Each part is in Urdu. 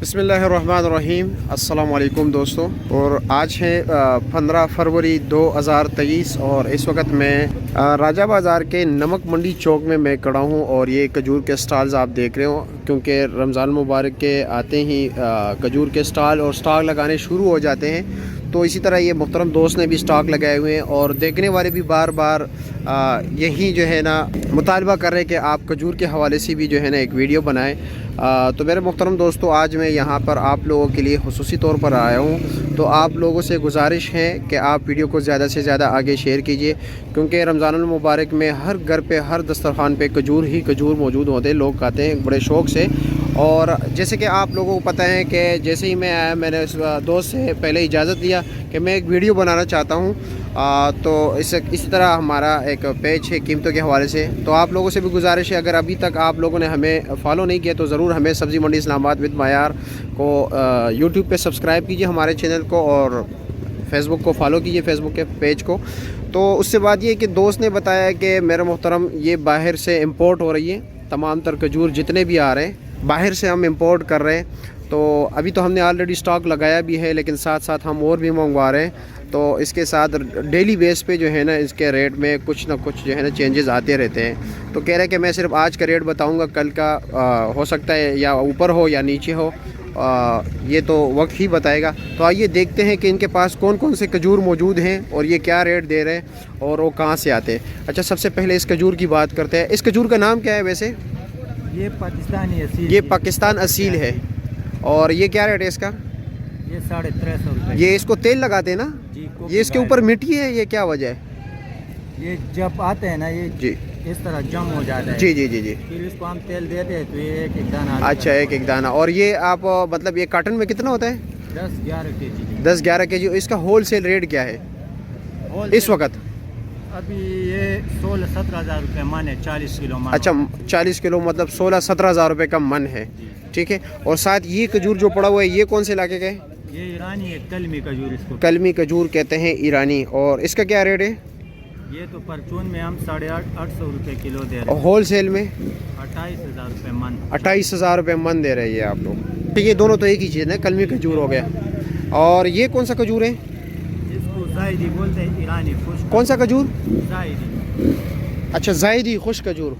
بسم اللہ الرحمن الرحیم۔ السلام علیکم دوستو، اور آج ہے 15 فروری 2023 اور اس وقت میں راجہ بازار کے نمک منڈی چوک میں کھڑا ہوں، اور یہ کھجور کے سٹالز آپ دیکھ رہے ہو کیونکہ رمضان مبارک کے آتے ہی کھجور کے سٹال اور سٹاک لگانے شروع ہو جاتے ہیں۔ تو اسی طرح یہ محترم دوست نے بھی سٹاک لگائے ہوئے ہیں، اور دیکھنے والے بھی بار بار یہی جو ہے نا مطالبہ کر رہے ہیں کہ آپ کھجور کے حوالے سے بھی جو ہے نا ایک ویڈیو بنائیں۔ تو میرے محترم دوستو، آج میں یہاں پر آپ لوگوں کے لیے خصوصی طور پر آیا ہوں، تو آپ لوگوں سے گزارش ہے کہ آپ ویڈیو کو زیادہ سے زیادہ آگے شیئر کیجئے، کیونکہ رمضان المبارک میں ہر گھر پہ ہر دسترخوان پہ کھجور ہی کھجور موجود ہوتے ہیں، لوگ کھاتے ہیں بڑے شوق سے۔ اور جیسے کہ آپ لوگوں کو پتہ ہے کہ جیسے ہی میں آیا، میں نے اس دوست سے پہلے اجازت لیا کہ میں ایک ویڈیو بنانا چاہتا ہوں، تو اسی طرح ہمارا ایک پیج ہے قیمتوں کے حوالے سے۔ تو آپ لوگوں سے بھی گزارش ہے، اگر ابھی تک آپ لوگوں نے ہمیں فالو نہیں کیا تو ضرور ہمیں سبزی منڈی اسلام آباد وتھ معیار کو یوٹیوب پہ سبسکرائب کیجیے ہمارے چینل کو، اور فیس بک کو فالو کیجیے، فیس بک کے پیج کو۔ تو اس سے بات یہ کہ دوست نے بتایا کہ میرا محترم یہ باہر سے امپورٹ ہو رہی ہے، تمام تر کھجور جتنے بھی آ رہے ہیں باہر سے ہم امپورٹ کر رہے ہیں۔ تو ابھی تو ہم نے آلریڈی سٹاک لگایا بھی ہے، لیکن ساتھ ساتھ ہم اور بھی منگوا رہے ہیں۔ تو اس کے ساتھ ڈیلی بیس پہ جو ہے نا اس کے ریٹ میں کچھ نہ کچھ جو ہے نا چینجز آتے رہتے ہیں۔ تو کہہ رہے کہ میں صرف آج کا ریٹ بتاؤں گا، کل کا ہو سکتا ہے یا اوپر ہو یا نیچے ہو، یہ تو وقت ہی بتائے گا۔ تو آئیے دیکھتے ہیں کہ ان کے پاس کون کون سے کھجور موجود ہیں اور یہ کیا ریٹ دے رہے ہیں اور وہ کہاں سے آتے ہیں۔ اچھا، سب سے پہلے اس کھجور کی بات کرتے ہیں۔ اس کھجور کا نام کیا ہے ویسے؟ یہ پاکستانی اصیل، یہ پاکستان اصیل ہے۔ اور یہ کیا ریٹ ہے اس کا؟ یہ 350 روپے۔ یہ اس کو تیل لگاتے ہیں نا؟ جی، یہ اس کے اوپر مٹی ہے، یہ کیا وجہ ہے؟ یہ جب آتے ہیں نا یہ جی اس طرح جم ہو جاتا ہے۔ جی جی جی جی پھر اس کو ہم تیل دیتے ہیں تو یہ ایک ایک دانہ۔ اچھا، ایک ایک دانہ۔ اور یہ آپ مطلب یہ کارٹن میں کتنا ہوتا ہے؟ 10-11 کے جی۔ 10-11 کے جی۔ اس کا ہول سیل ریٹ کیا ہے اس وقت؟ ابھی یہ 16-17 ہزار روپے من ہے، 40 کلو من۔ اچھا، 40 کلو مطلب 16-17 ہزار روپے کا من ہے، ٹھیک ہے۔ اور ساتھ یہ کھجور جو پڑا ہوا ہے یہ کون سے علاقے کا ہے؟ یہ ایرانی ہے، کلمی کھجور اس کو۔ کلمی کھجور کہتے ہیں، ایرانی۔ اور اس کا کیا ریٹ ہے؟ یہ تو پرچون میں ہم 850 روپے کلو دے رہے اور ہول سیل میں 28 ہزار روپے من۔ 28 ہزار روپے من دے رہے ہیں آپ لوگ۔ یہ دونوں تو ایک ہی چیز ہے، کلمی کھجور ہو گیا۔ اور یہ کون سا کھجور ہے؟ اس کو زائدی بولتے ہیں، ایرانی خشک۔ کون سا کھجور؟ زائدی۔ اچھا، زائدی خشک کھجور،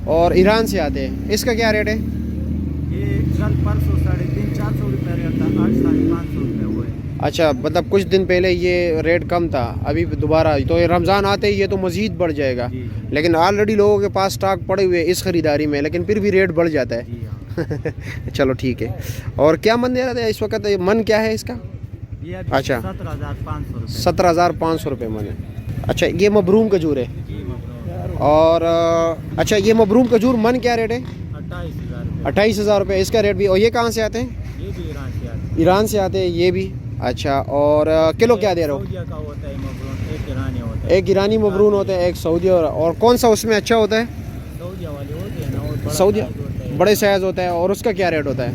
اور ایران سے آتے ہیں۔ اس کا کیا ریٹ ہے؟ یہ کل پرسوں 350-400 روپے ریٹ تھا، آج 550 روپے ہوئے۔ اچھا، مطلب کچھ دن پہلے یہ ریٹ کم تھا، ابھی دوبارہ تو یہ رمضان آتے ہی یہ تو مزید بڑھ جائے گا۔ جی۔ لیکن آلریڈی لوگوں کے پاس سٹاک پڑے ہوئے اس خریداری میں، لیکن پھر بھی ریٹ بڑھ جاتا ہے۔ جی ہاں۔ چلو ٹھیک ہے۔ اور کیا من دے رہا تھا اس وقت؟ من کیا ہے اس کا؟ یہ ابھی اچھا، 17,500 روپے۔ 17,500 روپے من ہے۔ اچھا، یہ مبروم کھجور ہے۔ جی مبروک۔ اور اچھا، یہ مبروم کھجور من کیا ریٹ ہے؟ 28,000 روپے۔ 28,000 روپے اس کا ریٹ بھی۔ اور یہ کہاں سے آتے ہیں؟ یہ بھی ایران سے آتا ہے۔ ایران سے آتے ہیں یہ بھی۔ اچھا، اور کلو کیا دے رہے ہو؟ سعودیہ کا ہوتا ہے مبرون، ایک ایرانی ہوتا ہے۔ ایک ایرانی مبرون ہوتا ہے، ایک سعودی۔ اور کون سا اس میں اچھا ہوتا ہے؟ سعودیہ والے ہوتے ہیں نا، وہ بڑا سعودی سائز ہوتا ہے۔ بڑے سائز ہوتا ہے۔ اور اس کا کیا ریٹ ہوتا ہے؟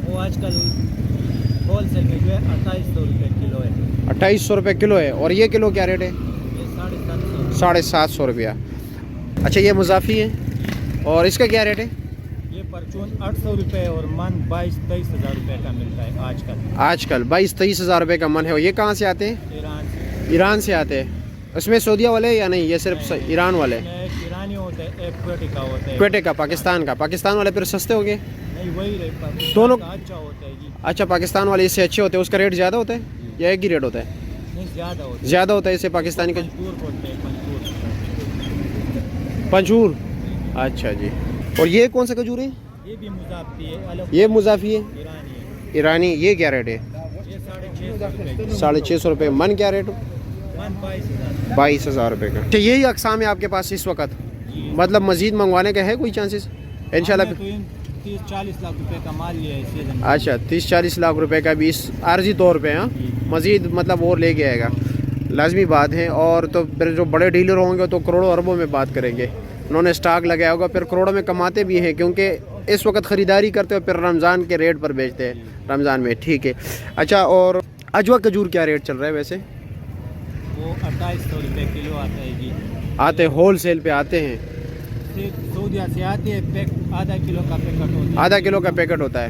وہ آج کل ہول سیل میں جو ہے 2800 روپے کلو ہے۔ 2800 روپے کلو ہے۔ اور یہ کلو کیا ریٹ ہے؟ یہ 750۔ 750 روپیہ۔ اچھا، یہ مضافی ہے۔ اور اس کا کیا ریٹ ہے؟ یہ پرچون 800 روپے اور من 22-23 ہزار روپے کا ملتا ہے آج کل۔ آج کل 22-23 ہزار روپے کا من ہے۔ اور یہ کہاں سے آتے ہیں؟ ایران سے۔ ایران سے آتے ہیں۔ اس میں سعودیہ والے یا نہیں؟ یہ صرف ایران والے؟ ایک ایرانی ہوتا ہے، ایک کوئٹے کا ہوتا ہے۔ کوئٹے کا، پاکستان کا۔ پاکستان والے پھر سستے ہو گئے؟ نہیں، وہی ریٹ دونوں اچھا ہوتا ہے جی۔ اچھا، پاکستان والے اس سے اچھے ہوتے ہیں، اس کا ریٹ زیادہ ہوتا ہے یا ایک ہی ریٹ ہوتا ہے؟ نہیں، زیادہ ہوتا ہے۔ زیادہ ہوتا ہے اس سے پاکستانی کا۔ پنجور بولتے ہیں، پنجور۔ پنجور۔ اچھا جی۔ اور یہ کون سا کھجور ہے؟ یہ بھی مضافی ہے، الگ یہ مضافی ہے، ایرانی ہے۔ ایرانی۔ یہ کیا ریٹ ہے؟ یہ 650 روپے۔ 650 روپے من۔ کیا ریٹ؟ من 22,000۔ 22,000 روپے کا۔ اچھا، یہی اقسام ہے آپ کے پاس اس وقت؟ جی۔ مطلب مزید منگوانے کا ہے کوئی چانسز انشاءاللہ؟ 30-40 لاکھ روپے کا مال لیا ہے سیزن میں۔ اچھا، 30-40 لاکھ روپے کا بھی اس عارضی طور پہ؟ ہاں، مزید مطلب اور لے کے آئے گا، لازمی بات ہے۔ اور تو پھر جو بڑے ڈیلر ہوں گے تو کروڑوں اربوں میں بات کریں گے، انہوں نے سٹاک لگایا ہوگا، پھر کروڑوں میں کماتے بھی ہیں، کیونکہ اس وقت خریداری کرتے ہو پھر رمضان کے ریٹ پر بیچتے ہیں رمضان میں، ٹھیک ہے۔ اچھا، اور اجوا کھجور کیا ریٹ چل رہا ہے ویسے؟ وہ 2800 روپے کلو آتا ہے جی۔ آتے ہول سیل پہ آتے ہیں؟ سعودیہ سے آتی ہے، پیک آدھا کلو کا پیکٹ ہوتا ہے۔ آدھا کلو کا پیکٹ ہوتا ہے؟